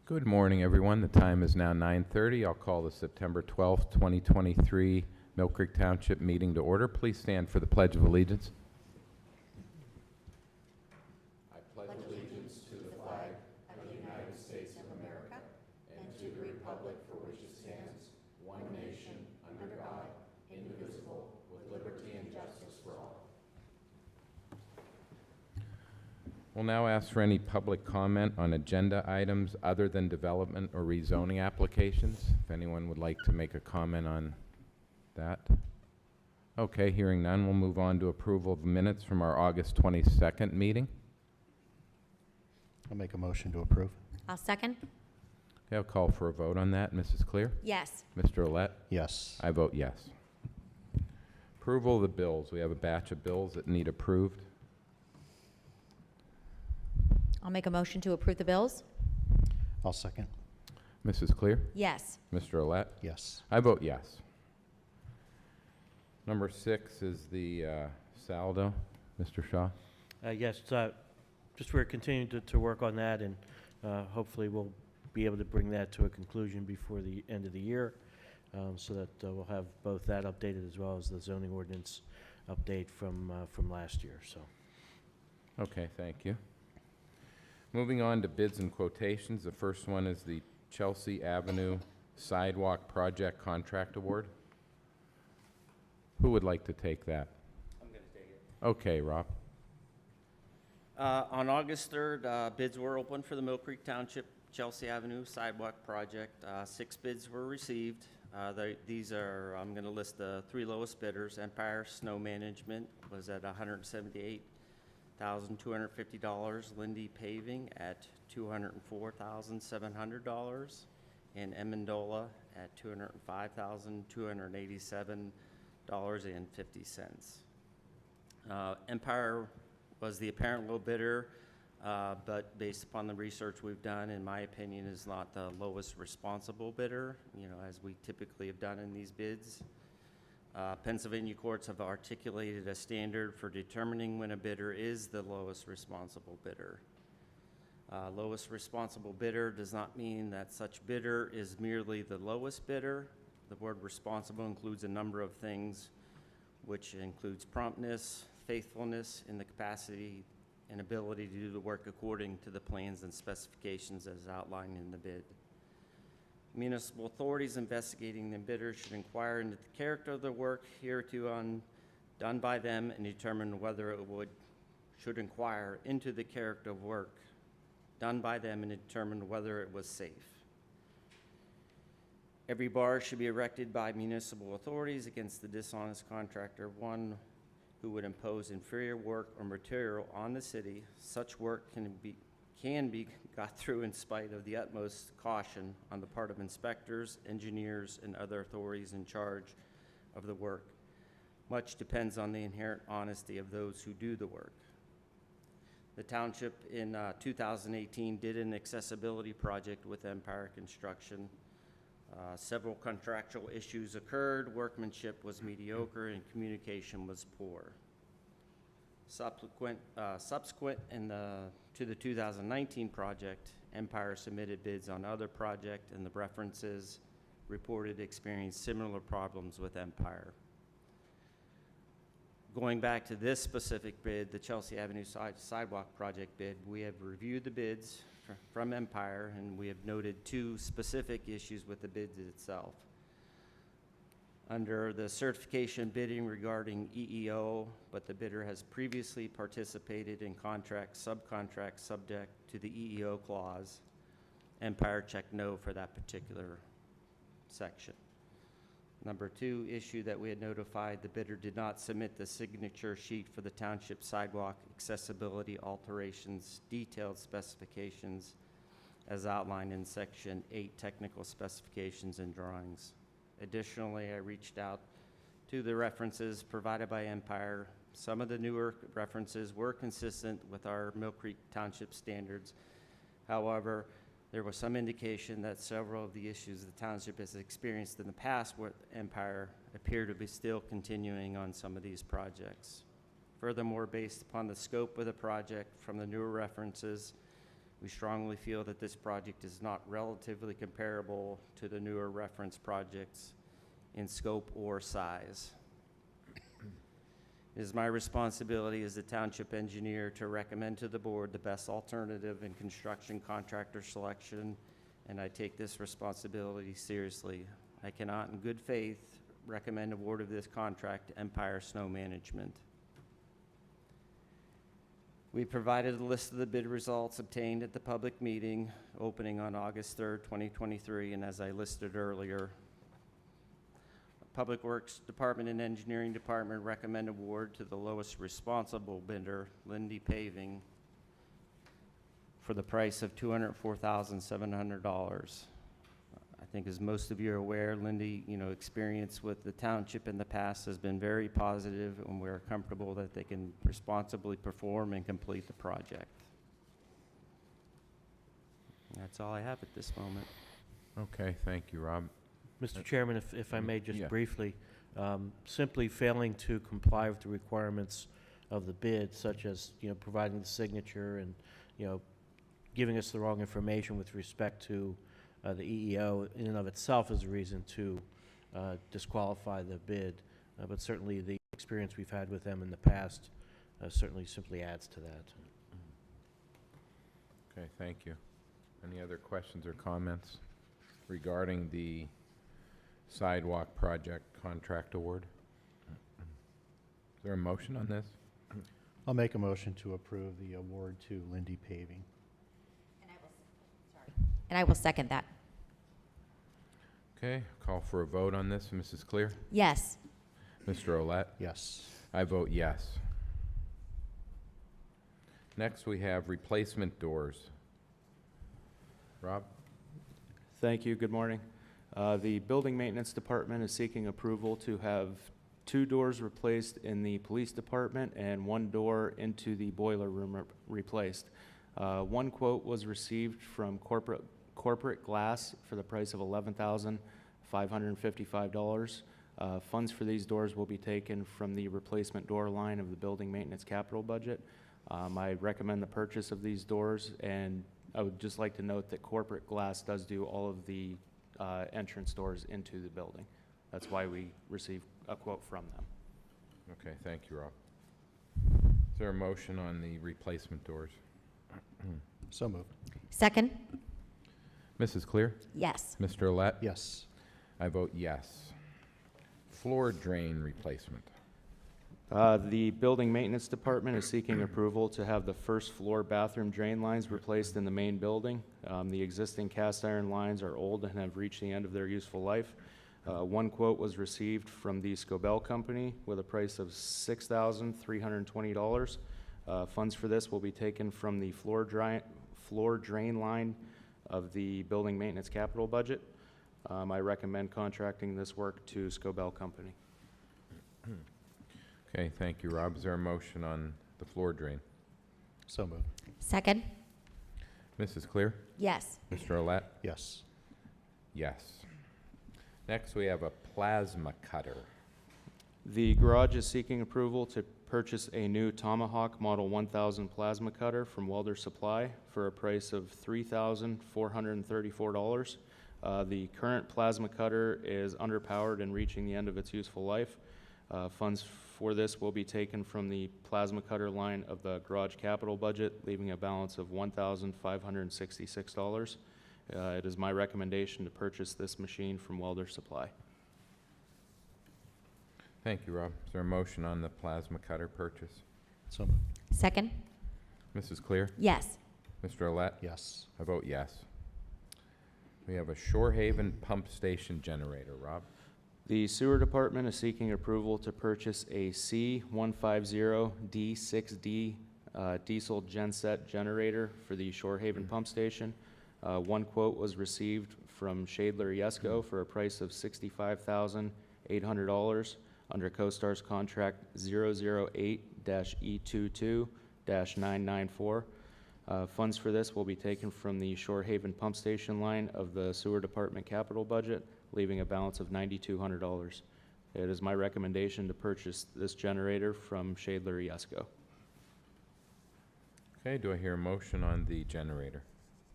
Good morning, everyone. The time is now 9:30. I'll call the September 12th, 2023 Mill Creek Township meeting to order. Please stand for the Pledge of Allegiance. I pledge allegiance to the flag of the United States of America and to the republic for which it stands, one nation, under God, indivisible, with liberty and justice for all. We'll now ask for any public comment on agenda items other than development or rezoning applications. If anyone would like to make a comment on that. Okay, hearing none, we'll move on to approval of minutes from our August 22nd meeting. I'll make a motion to approve. I'll second. Okay, I'll call for a vote on that. Mrs. Clear? Yes. Mr. Olet? Yes. I vote yes. Approval of the bills. We have a batch of bills that need approved. I'll make a motion to approve the bills. I'll second. Mrs. Clear? Yes. Mr. Olet? Yes. I vote yes. Number 6 is the saldo. Mr. Shaw? Yes, just we're continuing to work on that, and hopefully we'll be able to bring that to a conclusion before the end of the year, so that we'll have both that updated as well as the zoning ordinance update from last year. So. Okay, thank you. Moving on to bids and quotations. The first one is the Chelsea Avenue Sidewalk Project Contract Award. Who would like to take that? I'm going to take it. Okay, Rob. On August 3rd, bids were open for the Mill Creek Township Chelsea Avenue Sidewalk Project. 6 bids were received. These are, I'm going to list the 3 lowest bidders. Empire Snow Management was at $178,250. Lindy Paving at $204,700. And Amendola at $205,287.50. Empire was the apparent low bidder, but based upon the research we've done, in my opinion, is not the lowest responsible bidder, as we typically have done in these bids. Pennsylvania courts have articulated a standard for determining when a bidder is the lowest responsible bidder. Lowest responsible bidder does not mean that such bidder is merely the lowest bidder. The word responsible includes a number of things, which includes promptness, faithfulness, and the capacity and ability to do the work according to the plans and specifications as outlined in the bid. Municipal authorities investigating the bidder should inquire into the character of the work hereto done by them and determine whether it should inquire into the character of work done by them and determine whether it was safe. Every bar should be erected by municipal authorities against the dishonest contractor, one who would impose inferior work or material on the city. Such work can be got through in spite of the utmost caution on the part of inspectors, engineers, and other authorities in charge of the work. Much depends on the inherent honesty of those who do the work. The township in 2018 did an accessibility project with Empire Construction. Several contractual issues occurred, workmanship was mediocre, and communication was poor. Subsequent to the 2019 project, Empire submitted bids on other projects, and the references reported experienced similar problems with Empire. Going back to this specific bid, the Chelsea Avenue Sidewalk Project bid, we have reviewed the bids from Empire, and we have noted 2 specific issues with the bid itself. Under the certification bidding regarding EEO, but the bidder has previously participated in subcontract subject to the EEO clause, Empire checked no for that particular section. Number 2 issue that we had notified, the bidder did not submit the signature sheet for the township sidewalk accessibility alterations detailed specifications as outlined in section 8 technical specifications and drawings. Additionally, I reached out to the references provided by Empire. Some of the newer references were consistent with our Mill Creek Township standards. However, there was some indication that several of the issues the township has experienced in the past with Empire appear to be still continuing on some of these projects. Furthermore, based upon the scope of the project from the newer references, We strongly feel that this project is not relatively comparable to the newer reference projects in scope or size. It is my responsibility as the township engineer to recommend to the board the best alternative in construction contractor selection, and I take this responsibility seriously. I cannot, in good faith, recommend award of this contract to Empire Snow Management. We provided a list of the bid results obtained at the public meeting opening on August 3rd, 2023, and as I listed earlier, Public Works Department and Engineering Department recommend award to the lowest responsible bidder, Lindy Paving, for the price of $204,700. I think as most of you are aware, Lindy, experience with the township in the past has been very positive, and we're comfortable that they can responsibly perform and complete the project. That's all I have at this moment. Okay, thank you, Rob. Mr. Chairman, if I may just Yeah. briefly, simply failing to comply with the requirements of the bid, such as, providing the signature and, giving us the wrong information with respect to the EEO in and of itself is a reason to disqualify the bid. But certainly the experience we've had with them in the past certainly simply adds to that. Okay, thank you. Any other questions or comments regarding the sidewalk project contract award? Is there a motion on this? I'll make a motion to approve the award to Lindy Paving. And I will second that. Okay, call for a vote on this. Mrs. Clear? Yes. Mr. Olet? Yes. I vote yes. Next, we have replacement doors. Rob? Thank you. Good morning. The Building Maintenance Department is seeking approval to have 2 doors replaced in the police department and 1 door into the boiler room replaced. One quote was received from corporate glass for the price of $11,555. Funds for these doors will be taken from the replacement door line of the building maintenance capital budget. I recommend the purchase of these doors, and I would just like to note that corporate glass does do all of the entrance doors into the building. That's why we received a quote from them. Okay, thank you, Rob. Is there a motion on the replacement doors? So moved. Second? Mrs. Clear? Yes. Mr. Olet? Yes. I vote yes. Floor drain replacement. The Building Maintenance Department is seeking approval to have the first floor bathroom drain lines replaced in the main building. The existing cast iron lines are old and have reached the end of their useful life. One quote was received from the Scobell Company with a price of $6,320. Funds for this will be taken from the floor drain line of the building maintenance capital budget. I recommend contracting this work to Scobell Company. Okay, thank you, Rob. Is there a motion on the floor drain? So moved. Second? Mrs. Clear? Yes. Mr. Olet? Yes. Yes. Next, we have a plasma cutter. The garage is seeking approval to purchase a new Tomahawk Model 1000 plasma cutter from Welder Supply for a price of $3,434. The current plasma cutter is underpowered and reaching the end of its useful life. Funds for this will be taken from the plasma cutter line of the garage capital budget, leaving a balance of $1,566. It is my recommendation to purchase this machine from Welder Supply. Thank you, Rob. Is there a motion on the plasma cutter purchase? So moved. Second? Mrs. Clear? Yes. Mr. Olet? Yes. I vote yes. We have a Shorehaven pump station generator. Rob? The Sewer Department is seeking approval to purchase a C150D6D diesel genset generator for the Shorehaven pump station. One quote was received from Shadler Yesco for a price of $65,800 under CoStar's contract 008-E22-994. Funds for this will be taken from the Shorehaven pump station line of the Sewer Department capital budget, leaving a balance of $9,200. It is my recommendation to purchase this generator from Shadler Yesco. Okay, do I hear a motion on the generator?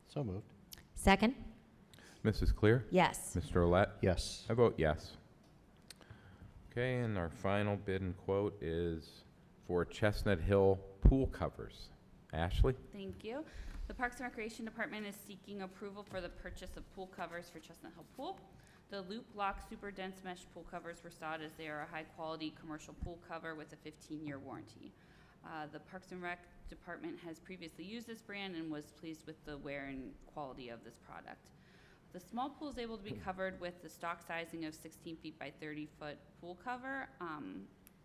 So moved. Second? Mrs. Clear? Yes. Mr. Olet? Yes. I vote yes. Okay, and our final bid and quote is for Chestnut Hill pool covers. Ashley? Thank you. The Parks and Recreation Department is seeking approval for the purchase of pool covers for Chestnut Hill Pool. The Loop Lock Super Dense Mesh pool covers were sought as they are a high-quality commercial pool cover with a 15-year warranty. The Parks and Rec Department has previously used this brand and was pleased with the wear and quality of this product. The small pool is able to be covered with the stock sizing of 16 feet by 30-foot pool cover.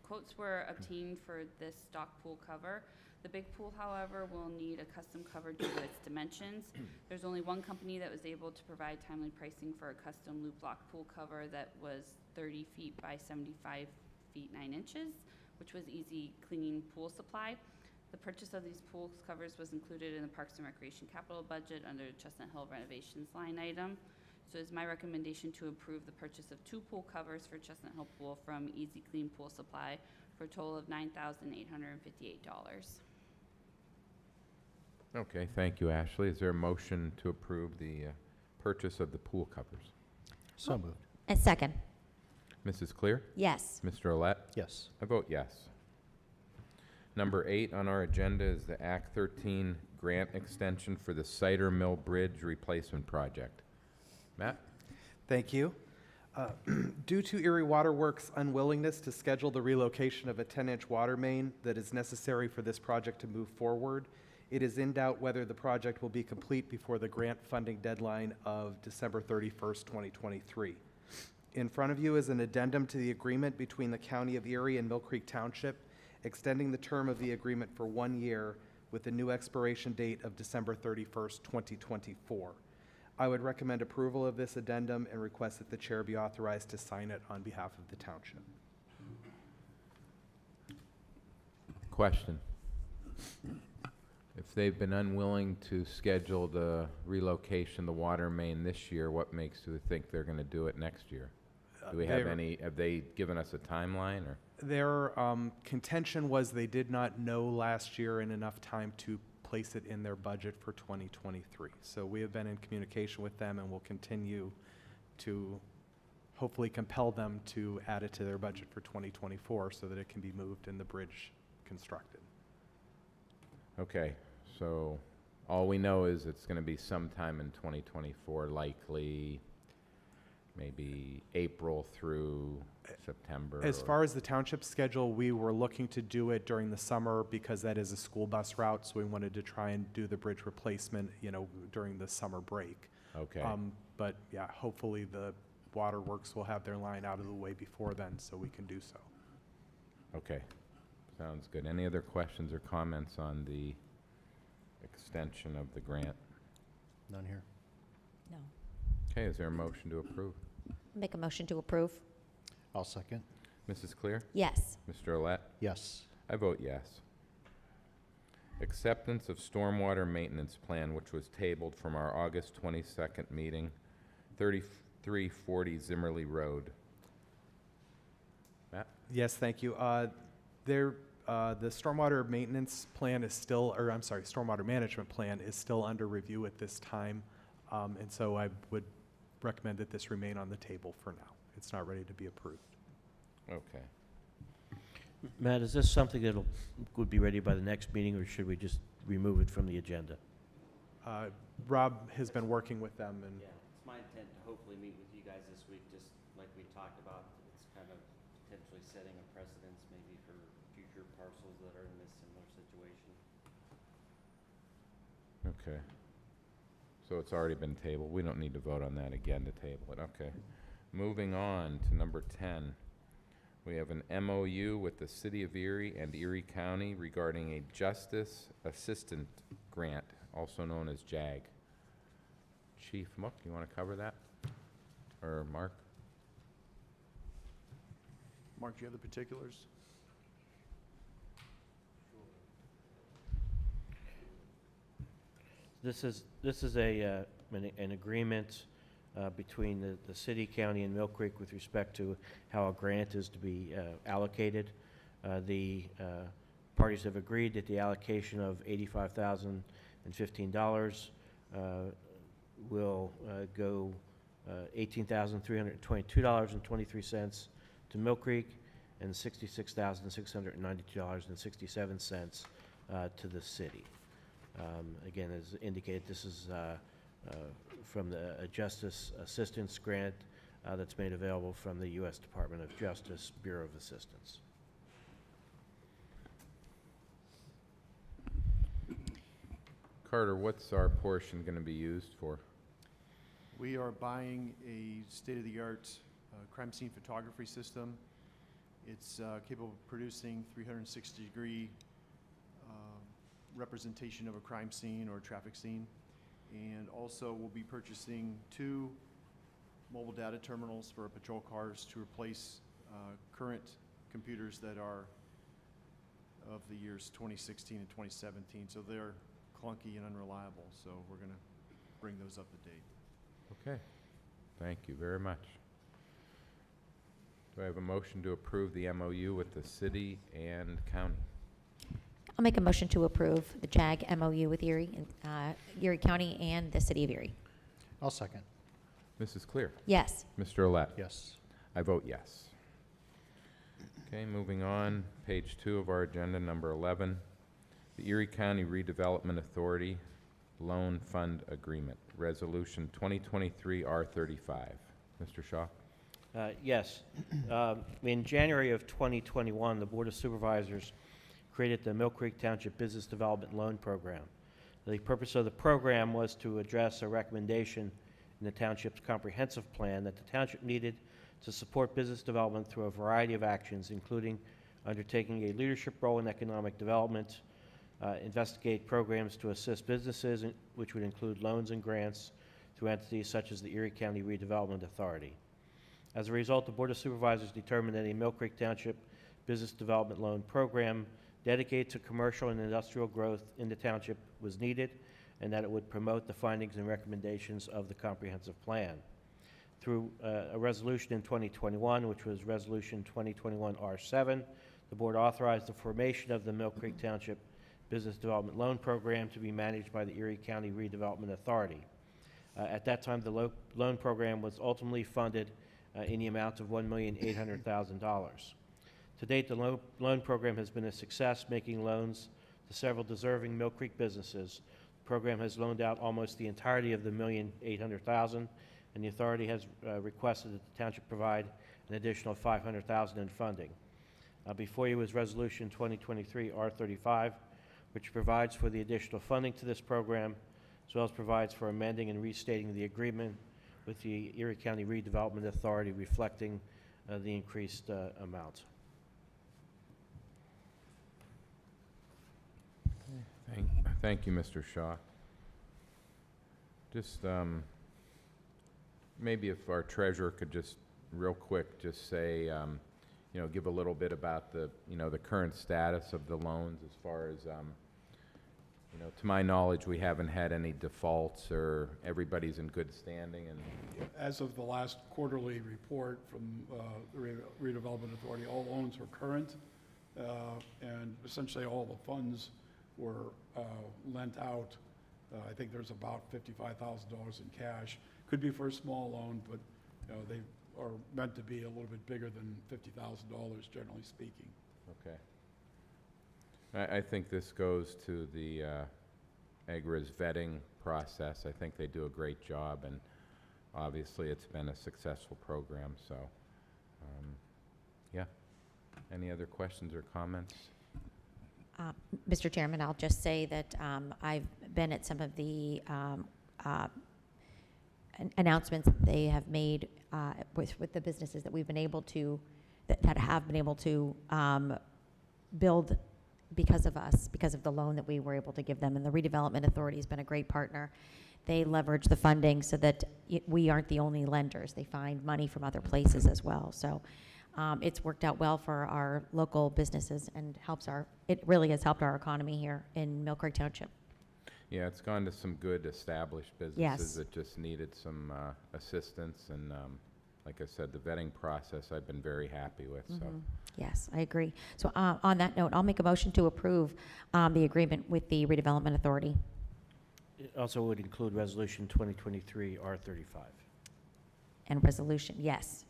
Quotes were obtained for this stock pool cover. The big pool, however, will need a custom cover due to its dimensions. There's only one company that was able to provide timely pricing for a custom loop lock pool cover that was 30 feet by 75 feet 9 inches, which was Easy Clean Pool Supply. The purchase of these pool covers was included in the Parks and Recreation capital budget under the Chestnut Hill renovations line item. So it's my recommendation to approve the purchase of 2 pool covers for Chestnut Hill Pool from Easy Clean Pool Supply for a total of $9,858. Okay, thank you, Ashley. Is there a motion to approve the purchase of the pool covers? So moved. And second? Mrs. Clear? Yes. Mr. Olet? Yes. I vote yes. Number 8 on our agenda is the Act 13 grant extension for the Cider Mill Bridge replacement project. Matt? Thank you. Due to Erie Water Works' unwillingness to schedule the relocation of a 10-inch water main that is necessary for this project to move forward, it is in doubt whether the project will be complete before the grant funding deadline of December 31st, 2023. In front of you is an addendum to the agreement between the County of Erie and Mill Creek Township, extending the term of the agreement for 1 year with the new expiration date of December 31st, 2024. I would recommend approval of this addendum and request that the chair be authorized to sign it on behalf of the township. Question. If they've been unwilling to schedule the relocation, the water main this year, what makes you think they're going to do it next year? Do we have have they given us a timeline, or? Their contention was they did not know last year in enough time to place it in their budget for 2023. So we have been in communication with them and will continue to hopefully compel them to add it to their budget for 2024 so that it can be moved and the bridge constructed. Okay, so all we know is it's going to be sometime in 2024, likely maybe April through September. As far as the township schedule, we were looking to do it during the summer because that is a school bus route, so we wanted to try and do the bridge replacement, during the summer break. Okay, But yeah, hopefully the waterworks will have their line out of the way before then, so we can do so. okay, sounds good. Any other questions or comments on the extension of the grant? None here. No. Okay, is there a motion to approve? Make a motion to approve? I'll second. Mrs. Clear? Yes. Mr. Olet? Yes. I vote yes. Acceptance of stormwater maintenance plan, which was tabled from our August 22nd meeting, 3340 Zimmerly Road. Matt? Yes, thank you. The stormwater maintenance plan is still, or I'm sorry, stormwater management plan is still under review at this time. And so I would recommend that this remain on the table for now. It's not ready to be approved. Okay. Matt, is this something that would be ready by the next meeting, or should we just remove it from the agenda? Rob has been working with them and Yeah, it's my intent to hopefully meet with you guys this week, just like we talked about. It's kind of potentially setting a precedence maybe for future parcels that are in this similar situation. Okay. So it's already been tabled. We don't need to vote on that again to table it. Okay. Moving on to number 10. We have an MOU with the City of Erie and Erie County regarding a Justice Assistant Grant, also known as JAG. Chief Mook, you want to cover that? Or Mark? Mark, do you have the particulars? This is an agreement between the city, county, and Mill Creek with respect to how a grant is to be allocated. The parties have agreed that the allocation of $85,015 will go $18,322.23 to Mill Creek and $66,692.67 to the city. Again, as indicated, this is from the Justice Assistance Grant that's made available from the U.S. Department of Justice Bureau of Assistance. Carter, what's our portion going to be used for? We are buying a state-of-the-art crime scene photography system. It's capable of producing 360-degree representation of a crime scene or a traffic scene. And also we'll be purchasing 2 mobile data terminals for our patrol cars to replace current computers that are of the years 2016 and 2017. So they're clunky and unreliable. So we're going to bring those up to date. Okay, thank you very much. Do I have a motion to approve the MOU with the city and county? I'll make a motion to approve the JAG MOU with Erie County and the City of Erie. I'll second. Mrs. Clear? Yes. Mr. Olet? Yes. I vote yes. Okay, moving on, page 2 of our agenda, number 11, the Erie County Redevelopment Authority Loan Fund Agreement, Resolution 2023 R35. Mr. Shaw? Yes. In January of 2021, the Board of Supervisors created the Mill Creek Township Business Development Loan Program. The purpose of the program was to address a recommendation in the township's comprehensive plan that the township needed to support business development through a variety of actions, including undertaking a leadership role in economic development, investigate programs to assist businesses, which would include loans and grants through entities such as the Erie County Redevelopment Authority. As a result, the Board of Supervisors determined that a Mill Creek Township Business Development Loan Program dedicated to commercial and industrial growth in the township was needed, and that it would promote the findings and recommendations of the comprehensive plan. Through a resolution in 2021, which was Resolution 2021 R7, the Board authorized the formation of the Mill Creek Township Business Development Loan Program to be managed by the Erie County Redevelopment Authority. At that time, the loan program was ultimately funded in the amount of $1,800,000. To date, the loan program has been a success, making loans to several deserving Mill Creek businesses. The program has loaned out almost the entirety of the $1,800,000, and the authority has requested that the township provide an additional $500,000 in funding. Before you is Resolution 2023 R35, which provides for the additional funding to this program, as well as provides for amending and restating the agreement with the Erie County Redevelopment Authority, reflecting the increased amount. Thank you, Mr. Shaw. Just maybe if our treasurer could just real quick just say, you know, give a little bit about the, you know, the current status of the loans as far as, you know, to my knowledge, we haven't had any defaults or everybody's in good standing and. As of the last quarterly report from the Redevelopment Authority, all loans were current, and essentially all the funds were lent out. I think there's about $55,000 in cash. Could be for a small loan, but you know, they are meant to be a little bit bigger than $50,000, generally speaking. Okay. I think this goes to the AGRA's vetting process. I think they do a great job, and obviously it's been a successful program, so yeah. Any other questions or comments? Mr. Chairman, I'll just say that I've been at some of the announcements that they have made with the businesses that we've been able to, that have been able to build because of us, because of the loan that we were able to give them. And the Redevelopment Authority has been a great partner. They leverage the funding so that we aren't the only lenders. They find money from other places as well. So it's worked out well for our local businesses and it really has helped our economy here in Mill Creek Township. Yeah, it's gone to some good established businesses Yes. that just needed some assistance, and like I said, the vetting process I've been very happy with. So Yes, I agree. So on that note, I'll make a motion to approve the agreement with the redevelopment authority. It also would include Resolution 2023 R35. And resolution, yes.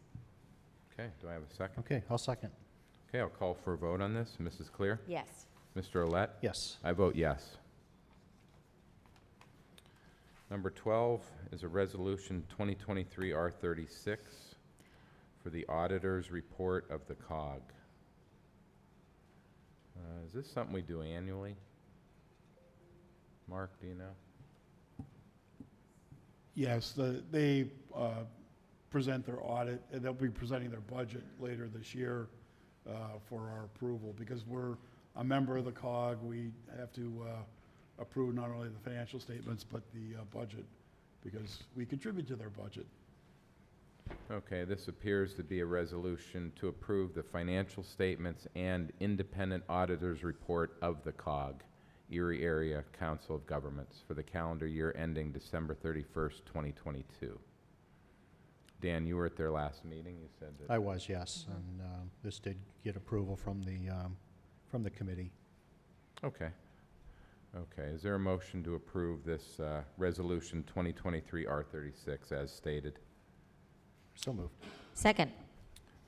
Okay, do I have a second? Okay, I'll second. Okay, I'll call for a vote on this. Mrs. Clear? Yes. Mr. Olet? Yes. I vote yes. Number 12 is a resolution 2023 R36 for the auditor's report of the COG. Is this something we do annually? Mark, do you know? Yes, they present their audit, and they'll be presenting their budget later this year for our approval. Because we're a member of the COG, we have to approve not only the financial statements, but the budget, because we contribute to their budget. Okay, this appears to be a resolution to approve the financial statements and independent auditor's report of the COG, Erie Area Council of Governments, for the calendar year ending December 31st, 2022. Dan, you were at their last meeting, you said that. I was, yes, and this did get approval from the committee. Okay. Okay, is there a motion to approve this resolution 2023 R36 as stated? So moved. Second,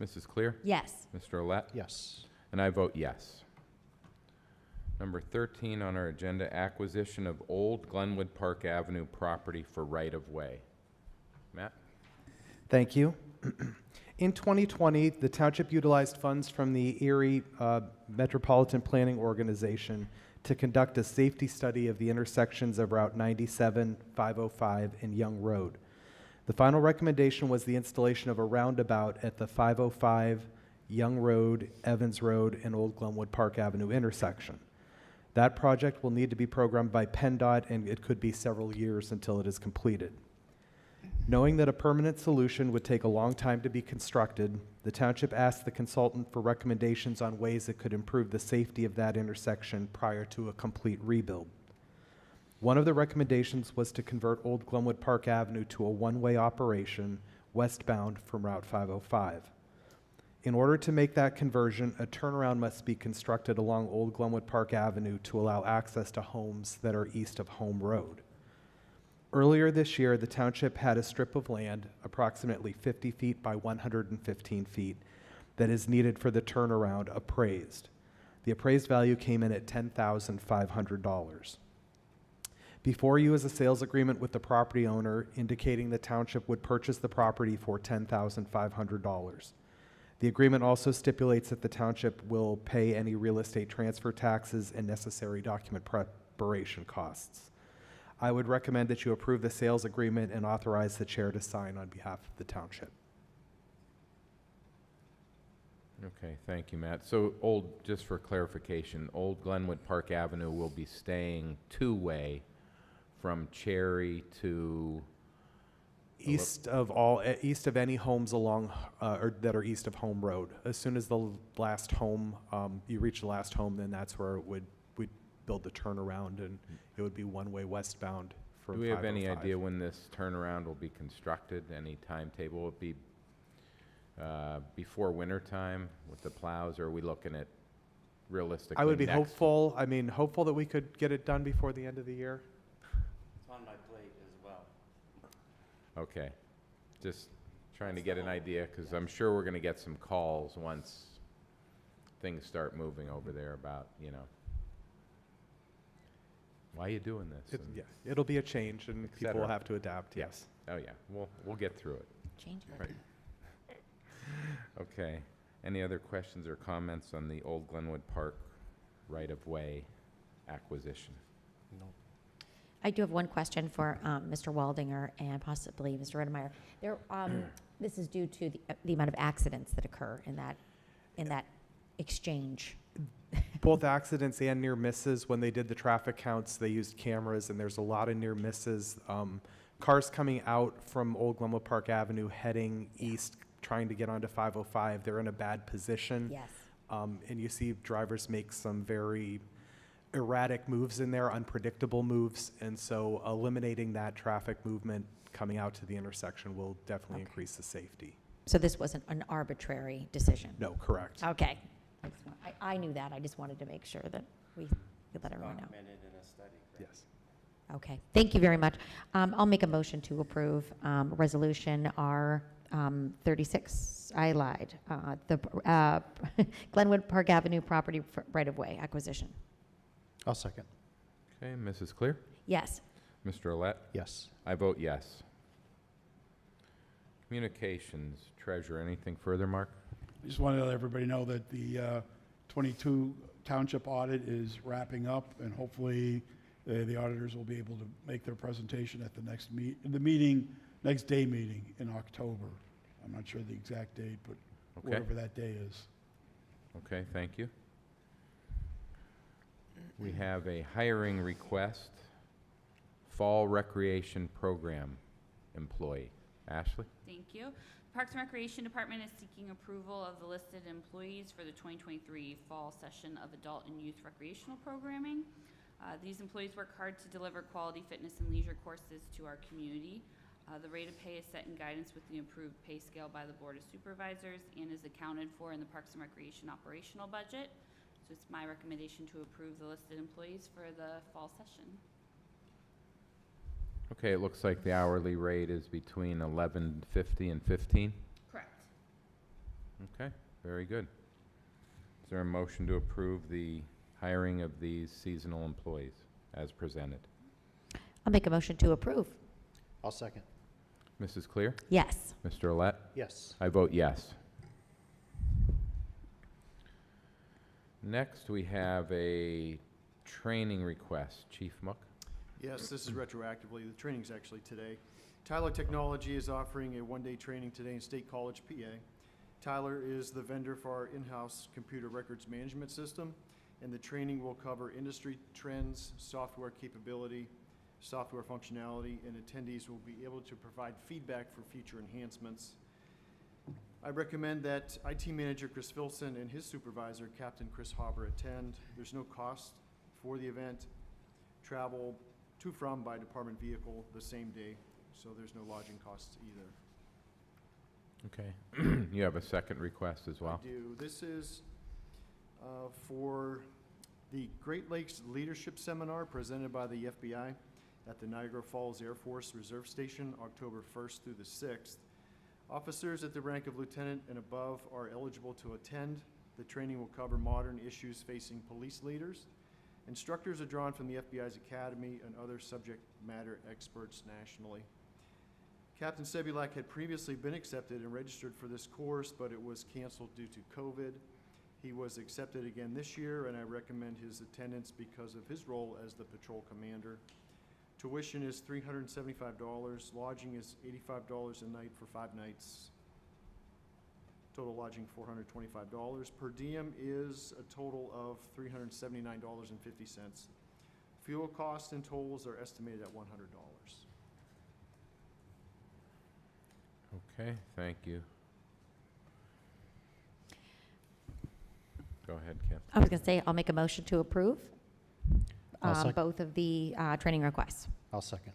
Mrs. Clear? yes. Mr. Olet? Yes. And I vote yes. Number 13 on our agenda, acquisition of Old Glenwood Park Avenue property for right-of-way. Matt? Thank you. In 2020, the township utilized funds from the Erie Metropolitan Planning Organization to conduct a safety study of the intersections of Route 97, 505, and Young Road. The final recommendation was the installation of a roundabout at the 505, Young Road, Evans Road, and Old Glenwood Park Avenue intersection. That project will need to be programmed by PennDOT, and it could be several years until it is completed. Knowing that a permanent solution would take a long time to be constructed, the township asked the consultant for recommendations on ways it could improve the safety of that intersection prior to a complete rebuild. One of the recommendations was to convert Old Glenwood Park Avenue to a one-way operation westbound from Route 505. In order to make that conversion, a turnaround must be constructed along Old Glenwood Park Avenue to allow access to homes that are east of Home Road. Earlier this year, the township had a strip of land, approximately 50 feet by 115 feet, that is needed for the turnaround appraised. The appraised value came in at $10,500. Before you is a sales agreement with the property owner indicating the township would purchase the property for $10,500. The agreement also stipulates that the township will pay any real estate transfer taxes and necessary document preparation costs. I would recommend that you approve the sales agreement and authorize the chair to sign on behalf of the township. Okay, thank you, Matt. So just for clarification, Old Glenwood Park Avenue will be staying two-way from Cherry to East of any homes along, or that are east of Home Road. As soon as the last home, you reach the last home, then that's where we'd build the turnaround, and it would be one-way westbound for 505. Do we have any idea when this turnaround will be constructed? Any timetable? Will it be before winter time with the plows, or are we looking at realistically I would be next- hopeful that we could get it done before the end of the year. It's on my plate as well. Okay, just trying to get an idea, because I'm sure we're going to get some calls once things start moving over there about, why are you doing this? And- Yeah, it'll be a change, and Et people cetera. will have to adapt, yes. Oh, yeah, we'll get through it. Change it. Right. Okay, any other questions or comments on the Old Glenwood Park right-of-way acquisition? I do have one question for Mr. Waldinger and possibly Mr. Redemeyer. This is due to the amount of accidents that occur in that exchange. Both accidents and near misses. When they did the traffic counts, they used cameras, and there's a lot of near misses. Cars coming out from Old Glenwood Park Avenue heading east, trying to get onto 505, they're in a bad position. Yes. And you see drivers make some very erratic moves in there, unpredictable moves. And so eliminating that traffic movement coming out to the intersection will definitely Okay. increase the safety. So this wasn't an arbitrary decision? No, correct. Okay. I knew that. I just wanted to make sure that we could let everyone know. Documented in a study, correct? Yes. Okay, thank you very much. I'll make a motion to approve Resolution R 36. I lied. The Glenwood Park Avenue property right-of-way acquisition. I'll second. Okay, Mrs. Clear? Yes. Mr. Olet? Yes. I vote yes. Communications, Treasurer, anything further, Mark? I just wanted to let everybody know that the 22 township audit is wrapping up, and hopefully the auditors will be able to make their presentation at the next next day meeting in October. I'm not sure the exact date, but Okay. whatever that day is. Okay, thank you. We have a hiring request, Fall Recreation Program employee. Ashley? Thank you. Parks and Recreation Department is seeking approval of the listed employees for the 2023 fall session of adult and youth recreational programming. These employees work hard to deliver quality fitness and leisure courses to our community. The rate of pay is set in guidance with the approved pay scale by the Board of Supervisors and is accounted for in the Parks and Recreation operational budget. So it's my recommendation to approve the listed employees for the fall session. Okay, it looks like the hourly rate is between $11.50 and $15. Correct. Okay, very good. Is there a motion to approve the hiring of these seasonal employees as presented? I'll make a motion to approve. I'll second. Mrs. Clear? Yes. Mr. Olet? Yes. I vote yes. Next, we have a training request. Chief Mook? Yes, this is retroactively. The training's actually today. Tyler Technology is offering a one-day training today in State College, PA. Tyler is the vendor for our in-house computer records management system, and the training will cover industry trends, software capability, software functionality, and attendees will be able to provide feedback for future enhancements. I recommend that IT Manager Chris Filson and his supervisor, Captain Chris Hauber, attend. There's no cost for the event. Travel to from by department vehicle the same day, so there's no lodging costs either. Okay. You have a second request as well? I do. This is for the Great Lakes Leadership Seminar presented by the FBI at the Niagara Falls Air Force Reserve Station, October 1st through the 6th. Officers at the rank of lieutenant and above are eligible to attend. The training will cover modern issues facing police leaders. Instructors are drawn from the FBI's Academy and other subject matter experts nationally. Captain Sebulak had previously been accepted and registered for this course, but it was canceled due to COVID. He was accepted again this year, and I recommend his attendance because of his role as the patrol commander. Tuition is $375. Lodging is $85 a night for 5 nights. Total lodging $425. Per diem is a total of $379.50. Fuel costs and tolls are estimated at $100. Okay, thank you. Go ahead, Kim. I was going to say, I'll make a motion to approve I'll second. both of the training requests. I'll second.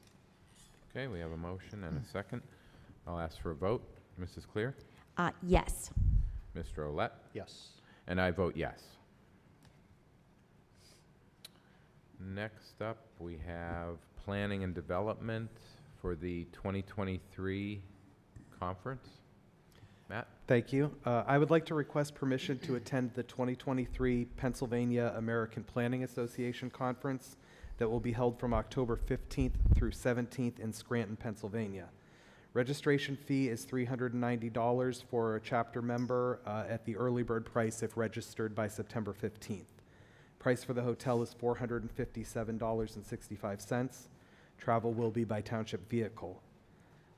Okay, we have a motion and a second. I'll ask for a vote. Mrs. Clear? Yes. Mr. Olet? Yes. And I vote yes. Next up, we have planning and development for the 2023 conference. Matt? Thank you. I would like to request permission to attend the 2023 Pennsylvania American Planning Association Conference that will be held from October 15th through 17th in Scranton, Pennsylvania. Registration fee is $390 for a chapter member at the early bird price if registered by September 15th. Price for the hotel is $457.65. Travel will be by township vehicle.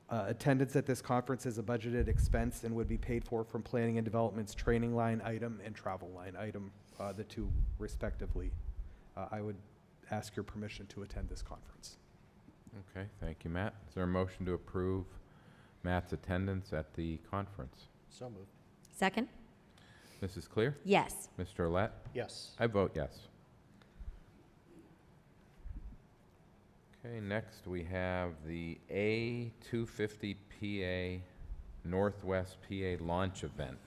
Attendance at this conference is a budgeted expense and would be paid for from Planning and Development's training line item and travel line item, the two respectively. I would ask your permission to attend this conference. Okay, thank you, Matt. Is there a motion to approve Matt's attendance at the conference? So moved. Second? Mrs. Clear? Yes. Mr. Olet? Yes. I vote yes. Okay, next we have the A250PA Northwest PA launch event.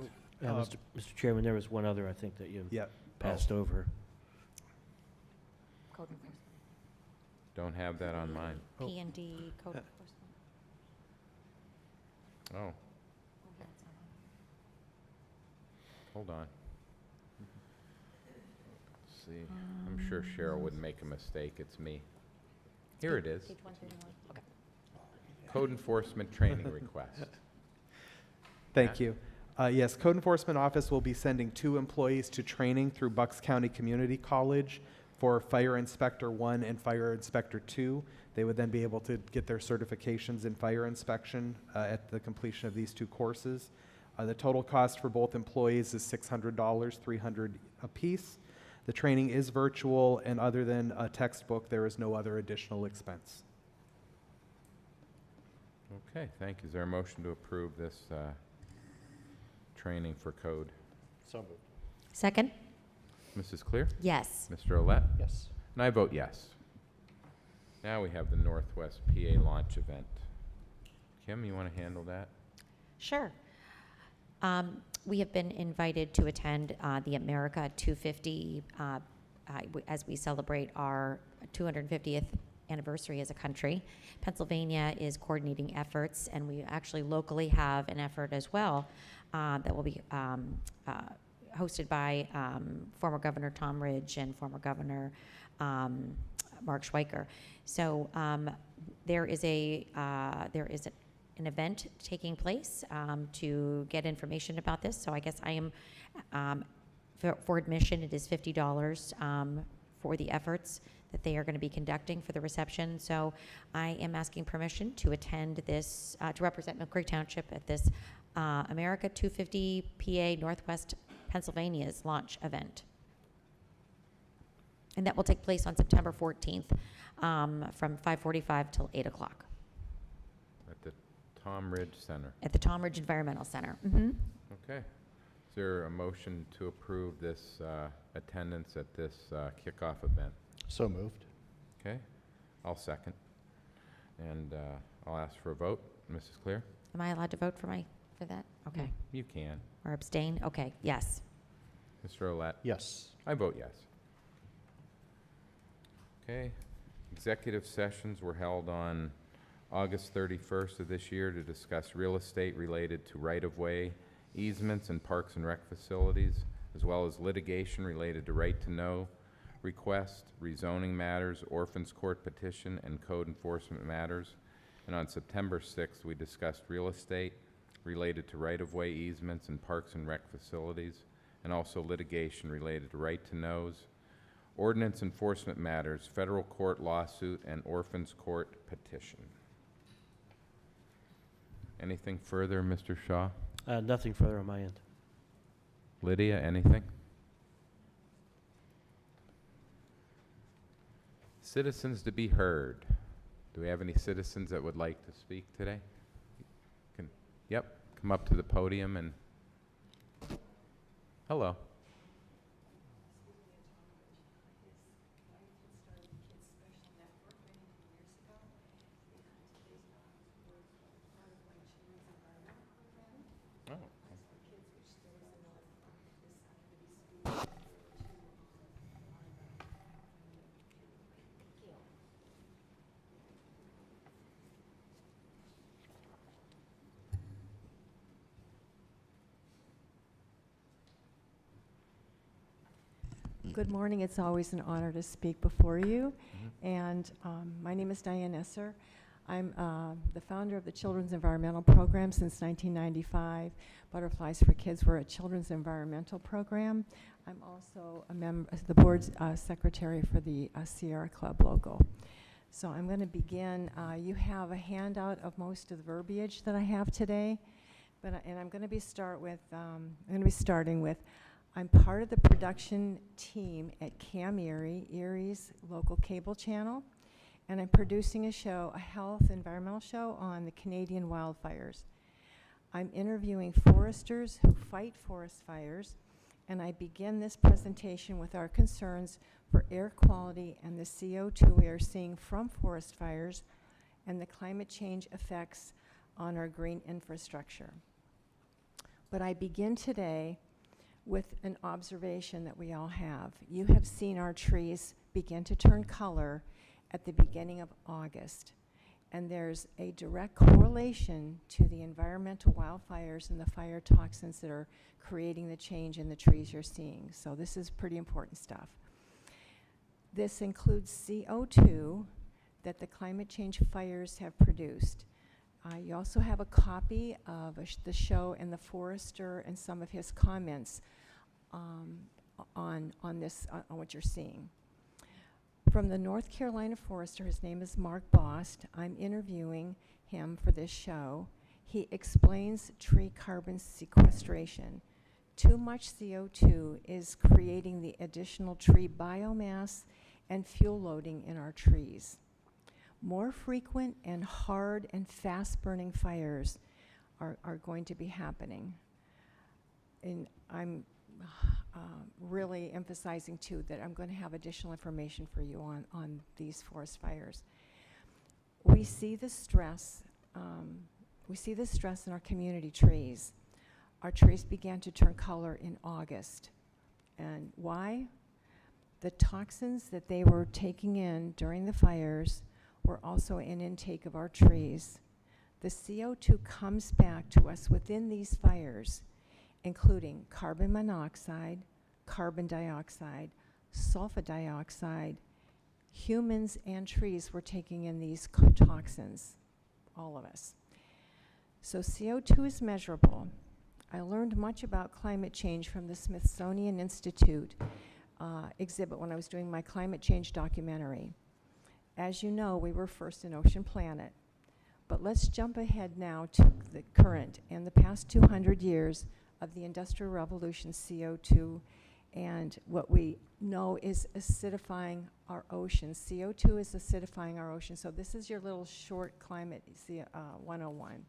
Mr. Chairman, there was one other, I think, that you Yeah. passed over. Code enforcement. Don't have that on mine. Oh. P&D code enforcement. Oh, hold on. Let's see, I'm sure Cheryl would make a mistake, it's me. Here it is, Page 131. Okay. code enforcement training request. Thank you. Yes, Code Enforcement Office will be sending 2 employees to training through Bucks County Community College for Fire Inspector 1 and Fire Inspector 2. They would then be able to get their certifications in fire inspection at the completion of these 2 courses. The total cost for both employees is $600, $300 apiece. The training is virtual, and other than a textbook, there is no other additional expense. Okay, thank you. Is there a motion to approve this training for code? So moved. Second? Mrs. Clear? Yes. Mr. Olet? Yes. And I vote yes. Now we have the Northwest PA launch event. Kim, you want to handle that? Sure. We have been invited to attend the America 250 as we celebrate our 250th anniversary as a country. Pennsylvania is coordinating efforts, and we actually locally have an effort as well that will be hosted by former Governor Tom Ridge and former Governor Mark Schweiker. So there is an event taking place to get information about this. So I guess I am, for admission, it is $50 for the efforts that they are going to be conducting for the reception. So I am asking permission to attend this, to represent Mill Creek Township at this America 250 PA Northwest Pennsylvania's launch event. And that will take place on September 14th from 5:45 till 8 o'clock At the Tom Ridge Center. at the Tom Ridge Environmental Center. Mm-hmm. Okay. Is there a motion to approve this attendance at this kickoff event? So moved. Okay, I'll second. And I'll ask for a vote. Mrs. Clear? Am I allowed to vote for that? Okay. You can. Or abstain? Okay, yes. Mr. Olet? Yes. I vote yes. Okay. Executive sessions were held on August 31st of this year to discuss real estate related to right-of-way easements and parks and rec facilities, as well as litigation related to right-to-know request, rezoning matters, orphans court petition, and code enforcement matters. And on September 6th, we discussed real estate related to right-of-way easements and parks and rec facilities, and also litigation related to right-to-knows, ordinance enforcement matters, federal court lawsuit, and orphans court petition. Anything further, Mr. Shaw? Nothing further on my end. Lydia, anything? Citizens to be heard. Do we have any citizens that would like to speak today? Yep, come up to the podium and, hello. Oh. Good morning. It's always an honor to speak before you. And my name is Diane Esser. I'm the founder of the Children's Environmental Program since 1995. Butterflies for Kids were a children's environmental program. I'm also a member, the board's secretary for the Sierra Club logo. So I'm going to begin. You have a handout of most of the verbiage that I have today, and I'm going to be starting with. I'm part of the production team at Cam Erie, Erie's local cable channel, and I'm producing a show, a health environmental show on the Canadian wildfires. I'm interviewing foresters who fight forest fires, and I begin this presentation with our concerns for air quality and the CO2 we are seeing from forest fires and the climate change effects on our green infrastructure. But I begin today with an observation that we all have. You have seen our trees begin to turn color at the beginning of August. And there's a direct correlation to the environmental wildfires and the fire toxins that are creating the change in the trees you're seeing. So this is pretty important stuff. This includes CO2 that the climate change fires have produced. You also have a copy of the show and the forester and some of his comments on what you're seeing. From the North Carolina forester, his name is Mark Bost. I'm interviewing him for this show. He explains tree carbon sequestration. Too much CO2 is creating the additional tree biomass and fuel loading in our trees. More frequent and hard and fast-burning fires are going to be happening. And I'm really emphasizing, too, that I'm going to have additional information for you on these forest fires. We see the stress. We see the stress in our community trees. Our trees began to turn color in August. And why? The toxins that they were taking in during the fires were also an intake of our trees. The CO2 comes back to us within these fires, including carbon monoxide, carbon dioxide, sulfur dioxide. Humans and trees were taking in these toxins, all of us. So CO2 is measurable. I learned much about climate change from the Smithsonian Institute exhibit when I was doing my climate change documentary. As you know, we were first in Ocean Planet. But let's jump ahead now to the current and the past 200 years of the Industrial Revolution CO2 and what we know is acidifying our oceans. CO2 is acidifying our oceans. So this is your little short climate 101.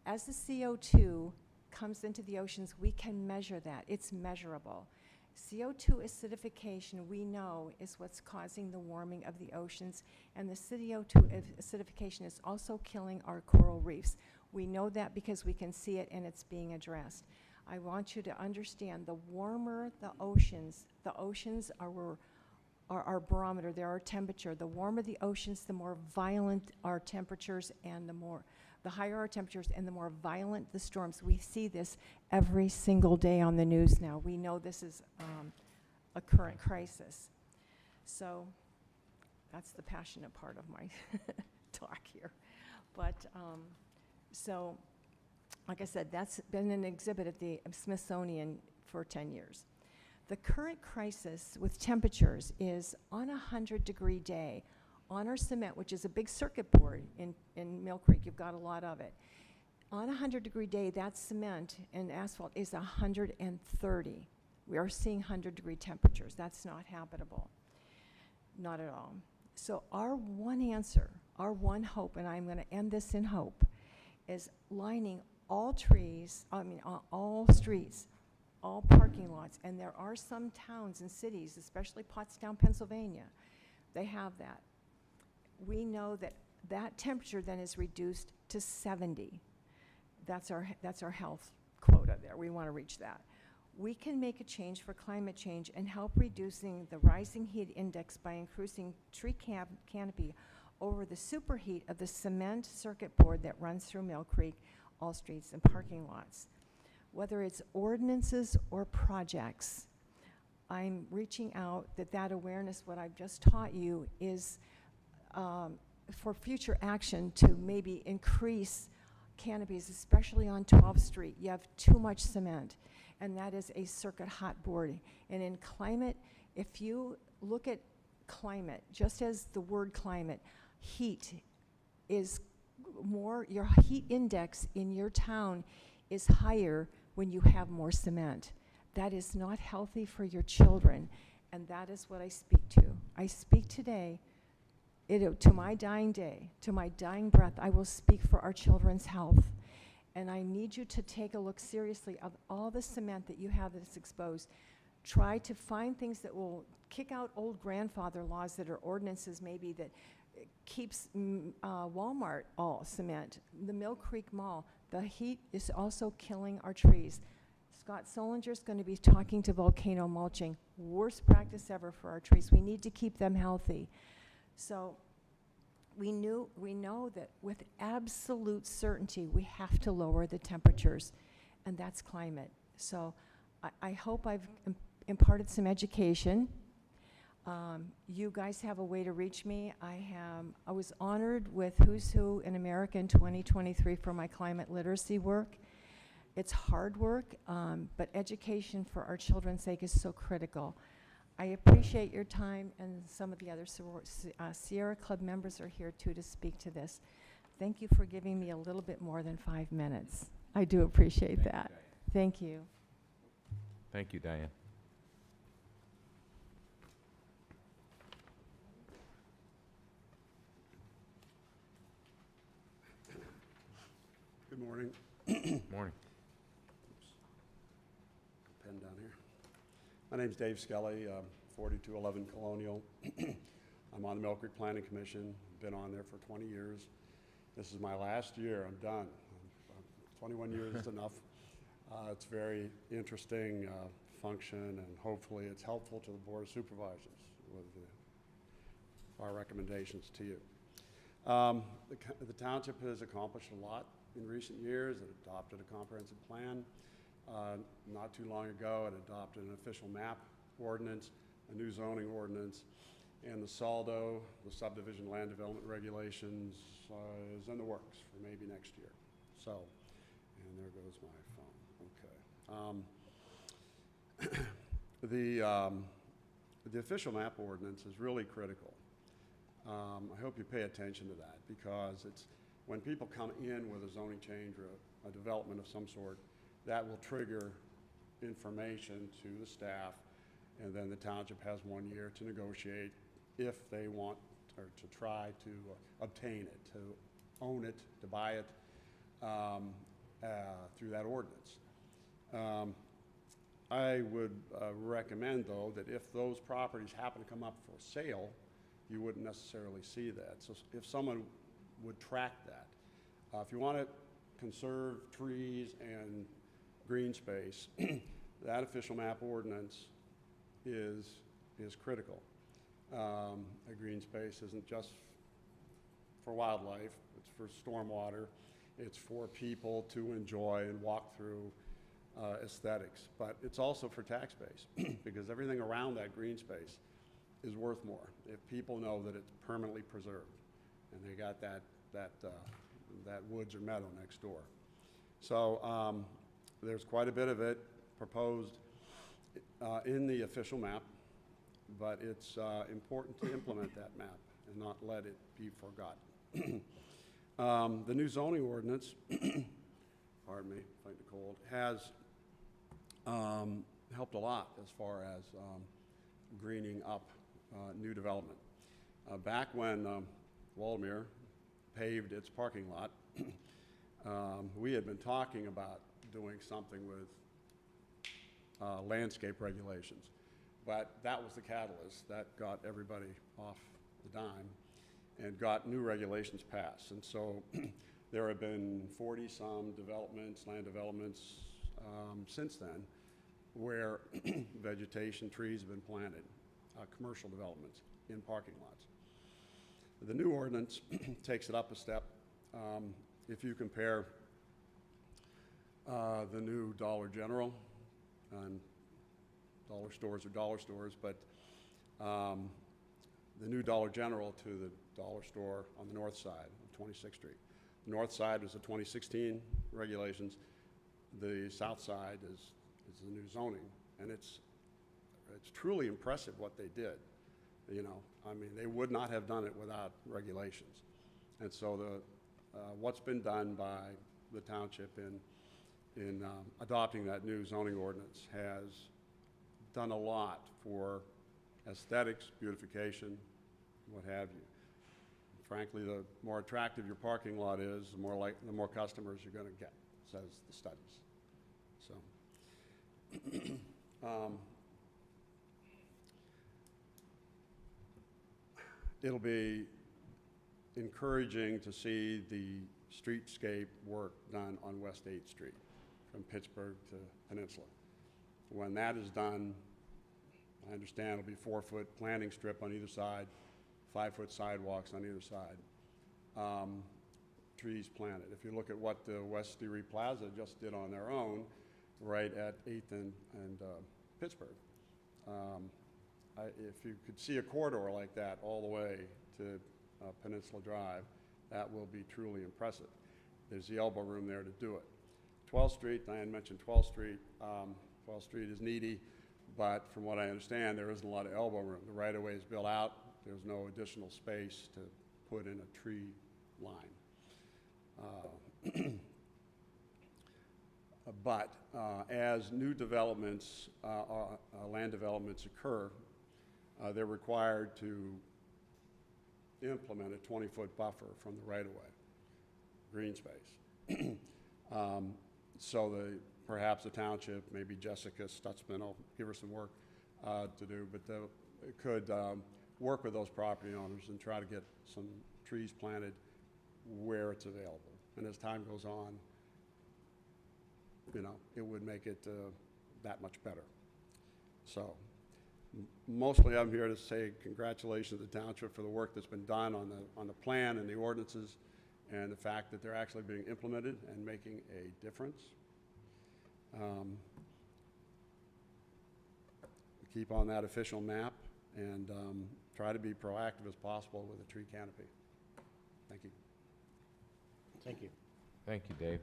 As the CO2 comes into the oceans, we can measure that. It's measurable. CO2 acidification, we know, is what's causing the warming of the oceans, and the CO2 acidification is also killing our coral reefs. We know that because we can see it and it's being addressed. I want you to understand, the warmer the oceans are our barometer, they're our temperature. The warmer the oceans, the more violent our temperatures and the higher our temperatures and the more violent the storms. We see this every single day on the news now. We know this is a current crisis. So that's the passionate part of my talk here. But so, like I said, that's been an exhibit at the Smithsonian for 10 years. The current crisis with temperatures is on a 100-degree day. On our cement, which is a big circuit board in Mill Creek, you've got a lot of it. On a 100-degree day, that cement and asphalt is 130. We are seeing 100-degree temperatures. That's not habitable, not at all. So our one answer, our one hope, and I'm going to end this in hope, is lining all streets, all parking lots, and there are some towns and cities, especially Pottstown, Pennsylvania, they have that. We know that that temperature then is reduced to 70. That's our health quota there. We want to reach that. We can make a change for climate change and help reducing the rising heat index by increasing tree canopy over the superheat of the cement circuit board that runs through Mill Creek, all streets and parking lots. Whether it's ordinances or projects, I'm reaching out that awareness, what I've just taught you, is for future action to maybe increase canopies, especially on 12th Street. You have too much cement, and that is a circuit hot board. And in climate, if you look at climate, just as the word climate, heat is more, your heat index in your town is higher when you have more cement. That is not healthy for your children, and that is what I speak to. I speak today to my dying day, to my dying breath, I will speak for our children's health. And I need you to take a look seriously of all the cement that you have that's exposed. Try to find things that will kick out old grandfather laws that are ordinances maybe that keeps Walmart all cement, the Mill Creek Mall. The heat is also killing our trees. Scott Solinger's going to be talking to volcano mulching. Worst practice ever for our trees. We need to keep them healthy. So we know that with absolute certainty, we have to lower the temperatures, and that's climate. So I hope I've imparted some education. You guys have a way to reach me. I was honored with Who's Who in America in 2023 for my climate literacy work. It's hard work, but education for our children's sake is so critical. I appreciate your time, and some of the other Sierra Club members are here too to speak to this. Thank you for giving me a little bit more than 5 minutes. I do appreciate that. Thank you. Thank you, Diane. Good morning. Morning. Pen down here. My name's Dave Skelly, 4211 Colonial. I'm on the Mill Creek Planning Commission. Been on there for 20 years. This is my last year. I'm done. 21 years is enough. It's very interesting function, and hopefully it's helpful to the Board of Supervisors with our recommendations to you. The township has accomplished a lot in recent years. It adopted a comprehensive plan. Not too long ago, it adopted an official map ordinance, a new zoning ordinance, and the SALDO, the subdivision land development regulations, is in the works for maybe next year. So, and there goes my phone. Okay. The official map ordinance is really critical. I hope you pay attention to that, because it's when people come in with a zoning change or a development of some sort, that will trigger information to the staff, and then the township has 1 year to negotiate if they want, or to try to obtain it, to own it, to buy it through that ordinance. I would recommend, though, that if those properties happen to come up for sale, you wouldn't necessarily see that. So if someone would track that. If you want to conserve trees and green space, that official map ordinance is critical. A green space isn't just for wildlife, it's for stormwater, it's for people to enjoy and walk through aesthetics, but it's also for tax base because everything around that green space is worth more if people know that it's permanently preserved and they got that woods or meadow next door. So there's quite a bit of it proposed in the official map, but it's important to implement that map and not let it be forgotten. The new zoning ordinance, pardon me, fighting a cold, has helped a lot as far as greening up new development. Back when Waldemar paved its parking lot, we had been talking about doing something with landscape regulations, but that was the catalyst that got everybody off the dime and got new regulations passed. And so there have been 40-some developments, land developments since then, where vegetation, trees have been planted, commercial developments in parking lots. The new ordinance takes it up a step. If you compare the new Dollar General, and dollar stores are dollar stores, but the new Dollar General to the dollar store on the north side of 26th Street. The north side was the 2016 regulations. The south side is the new zoning, and it's truly impressive what they did. You know, I mean, they would not have done it without regulations. And so what's been done by the township in adopting that new zoning ordinance has done a lot for aesthetics, beautification, what have you. Frankly, the more attractive your parking lot is, the more customers you're going to get, says the studies. So, it'll be encouraging to see the streetscape work done on West 8th Street, from Pittsburgh to Peninsula. When that is done, I understand it'll be 4-foot planting strip on either side, 5-foot sidewalks on either side, trees planted. If you look at what the West Erie Plaza just did on their own, right at 8th and Pittsburgh, if you could see a corridor like that all the way to Peninsula Drive, that will be truly impressive. There's the elbow room there to do it. 12th Street, Diane mentioned 12th Street. 12th Street is needy, but from what I understand, there isn't a lot of elbow room. The right-of-way is built out. There's no additional space to put in a tree line. But as new developments, land developments occur, they're required to implement a 20-foot buffer from the right-of-way, green space. So perhaps the township, maybe Jessica Stutzman, I'll give her some work to do, but could work with those property owners and try to get some trees planted where it's available. And as time goes on, you know, it would make it that much better. So mostly I'm here to say congratulations to the township for the work that's been done on the plan and the ordinances, and the fact that they're actually being implemented and making a difference. Keep on that official map and try to be proactive as possible with a tree canopy. Thank you. Thank you. Thank you, Dave.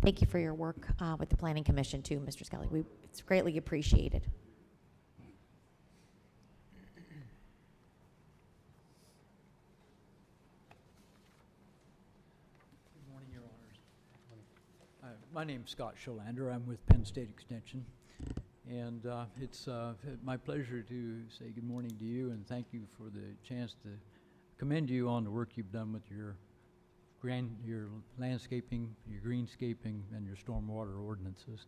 Thank you for your work with the Planning Commission too, Mr. Scully. It's greatly appreciated. Good morning, Your Honors. My name's Scott Scholander. I'm with Penn State Extension. And it's my pleasure to say good morning to you and thank you for the chance to commend you on the work you've done with your landscaping, your greenscaping, and your stormwater ordinances.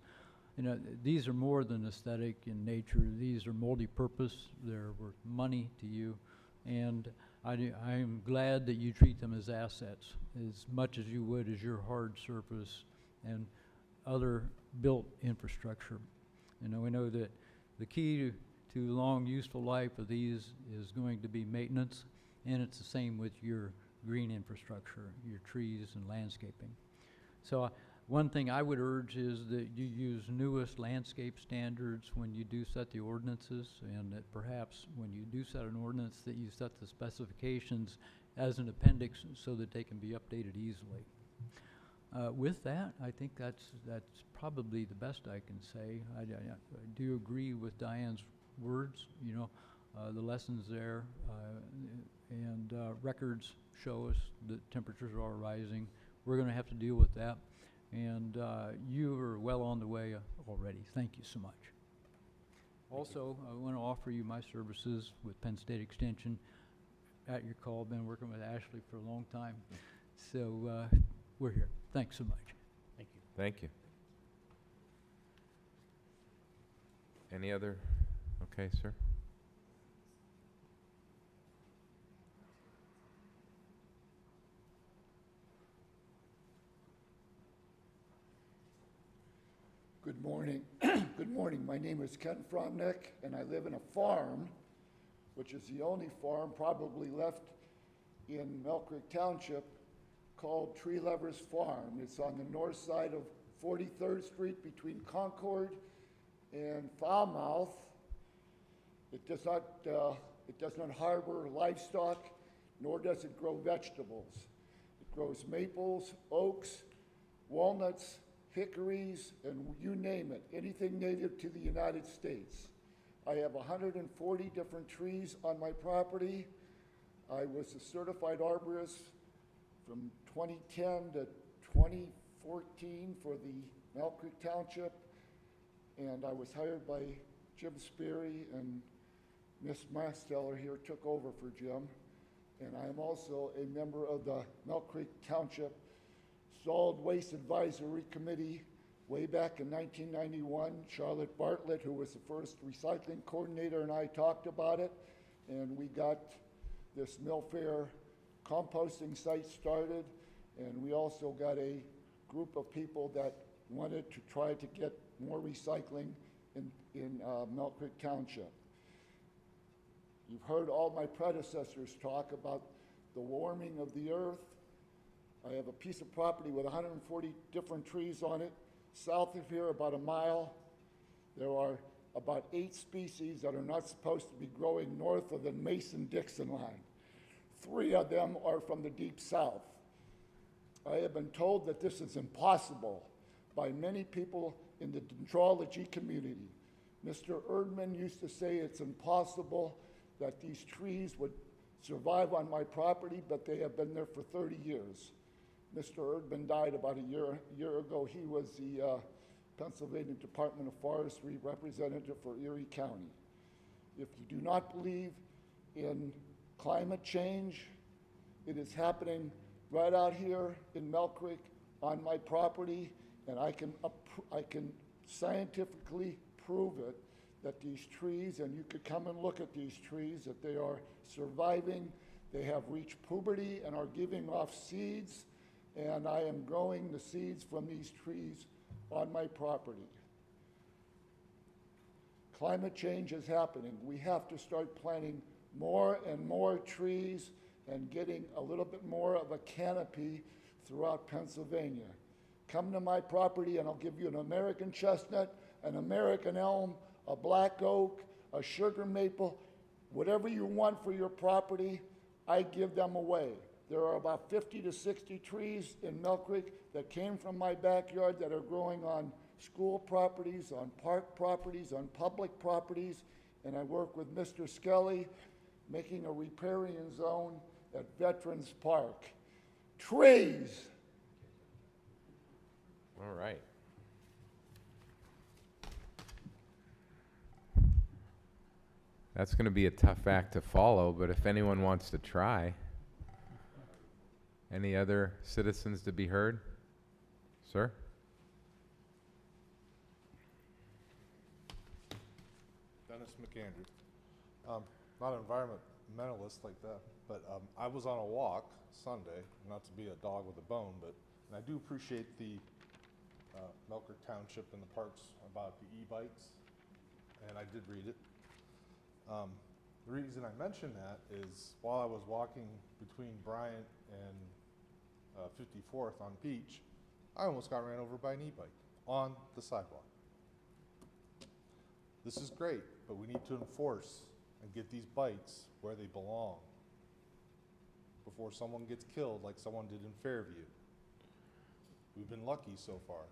You know, these are more than aesthetic in nature. These are multi-purpose. They're worth money to you. And I am glad that you treat them as assets as much as you would as your hard surface and other built infrastructure. You know, we know that the key to long useful life of these is going to be maintenance, and it's the same with your green infrastructure, your trees and landscaping. So one thing I would urge is that you use newest landscape standards when you do set the ordinances, and that perhaps when you do set an ordinance that you set the specifications as an appendix so that they can be updated easily. With that, I think that's probably the best I can say. I do agree with Diane's words, you know, the lessons there, and records show us that temperatures are rising. We're going to have to deal with that, and you are well on the way already. Thank you so much. Also, I want to offer you my services with Penn State Extension at your call. Been working with Ashley for a long time, so we're here. Thanks so much. Thank you. Thank you. Any other? Okay, sir. Good morning. Good morning. My name is Ken Fromnick, and I live in a farm, which is the only farm probably left in Mill Creek Township, called Tree Lovers Farm. It's on the north side of 43rd Street between Concord and Falmouth. It does not harbor livestock, nor does it grow vegetables. It grows maples, oaks, walnuts, hickories, and you name it, anything native to the United States. I have 140 different trees on my property. I was a certified arborist from 2010 to 2014 for the Mill Creek Township, and I was hired by Jim Sperry, and Miss Masteller here took over for Jim. And I am also a member of the Mill Creek Township Solid Waste Advisory Committee way back in 1991. Charlotte Bartlett, who was the first recycling coordinator, and I talked about it, and we got this Mill Fair composting site started, And we also got a group of people that wanted to try to get more recycling in Melt Creek Township. You've heard all my predecessors talk about the warming of the earth. I have a piece of property with 140 different trees on it. South of here, about a mile, there are about 8 species that are not supposed to be growing north of the Mason-Dixon line. 3 of them are from the deep south. I have been told that this is impossible by many people in the dendrology community. Mr. Erdman used to say it's impossible that these trees would survive on my property, but they have been there for 30 years. Mr. Erdman died about a year ago. He was the Pennsylvania Department of Forestry representative for Erie County. If you do not believe in climate change, it is happening right out here in Melt Creek on my property, and I can scientifically prove it, that these trees, and you could come and look at these trees, that they are surviving. They have reached puberty and are giving off seeds, and I am growing the seeds from these trees on my property. Climate change is happening. We have to start planting more and more trees and getting a little bit more of a canopy throughout Pennsylvania. Come to my property and I'll give you an American chestnut, an American elm, a black oak, a sugar maple, whatever you want for your property, I give them away. There are about 50 to 60 trees in Melt Creek that came from my backyard that are growing on school properties, on park properties, on public properties, and I work with Mr. Skelly making a riparian zone at Veterans Park. Trees! All right. That's going to be a tough act to follow, but if anyone wants to try. Any other citizens to be heard? Sir? Dennis McAndrew. Not an environmentalist like that, but I was on a walk Sunday, not to be a dog with a bone, and I do appreciate the Melt Creek Township and the parks about the e-bikes, and I did read it. The reason I mention that is while I was walking between Bryant and 54th on Beach, I almost got ran over by an e-bike on the sidewalk. This is great, but we need to enforce and get these bikes where they belong before someone gets killed like someone did in Fairview. We've been lucky so far.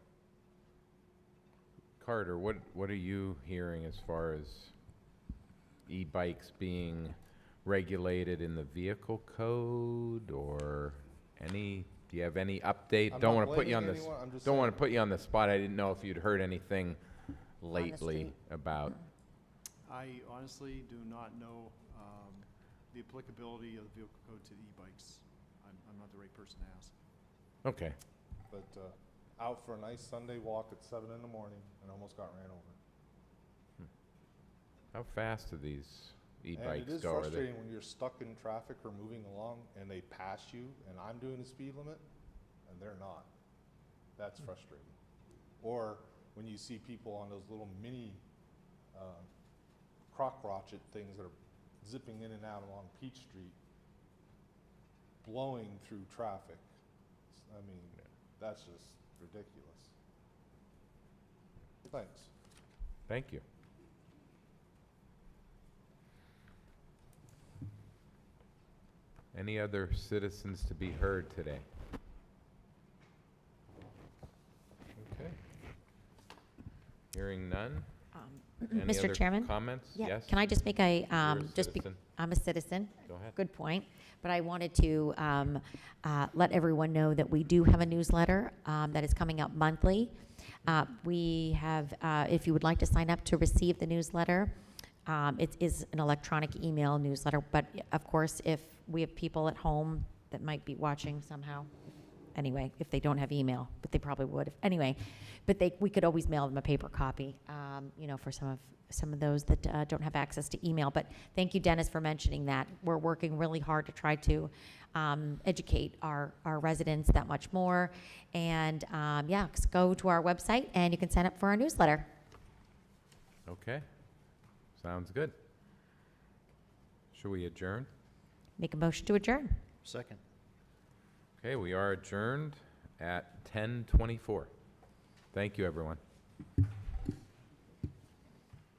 Carter, what are you hearing as far as e-bikes being regulated in the vehicle code, or do you have any update? I'm Don't not want to put you on blaming this. anyone, I'm just Don't want saying. to put you on the spot. I didn't know if you'd heard anything lately street. about. I honestly do not know the applicability of the vehicle code to the e-bikes. I'm not the right person to ask. Okay. But out for a nice Sunday walk at 7 in the morning and almost got ran over. How fast do these And e-bikes it is go? Are they- frustrating when you're stuck in traffic or moving along and they pass you and I'm doing the speed limit and they're not. That's frustrating. Or when you see people on those little mini crock rocket things that are zipping in and out along Peach Street, blowing through traffic. I mean, that's just ridiculous. Thanks. Thank you. Any other citizens to be heard today? Okay. Hearing none? Any Mr. other Chairman? comments? Yeah, Yes? can I just make a, You're a citizen. I'm a citizen. Go ahead. Good point. But I wanted to let everyone know that we do have a newsletter that is coming out monthly. We have, if you would like to sign up to receive the newsletter, it is an electronic email newsletter, but of course, if we have people at home that might be watching somehow, anyway, if they don't have email, but they probably would. Anyway, but we could always mail them a paper copy, you know, for some of those that don't have access to email. But thank you, Dennis, for mentioning that. We're working really hard to try to educate our residents that much more. And yeah, just go to our website and you can sign up for our newsletter. Okay, sounds good. Should we adjourn? Make a motion to adjourn. Second. Okay, we are adjourned at 10:24. Thank you, everyone.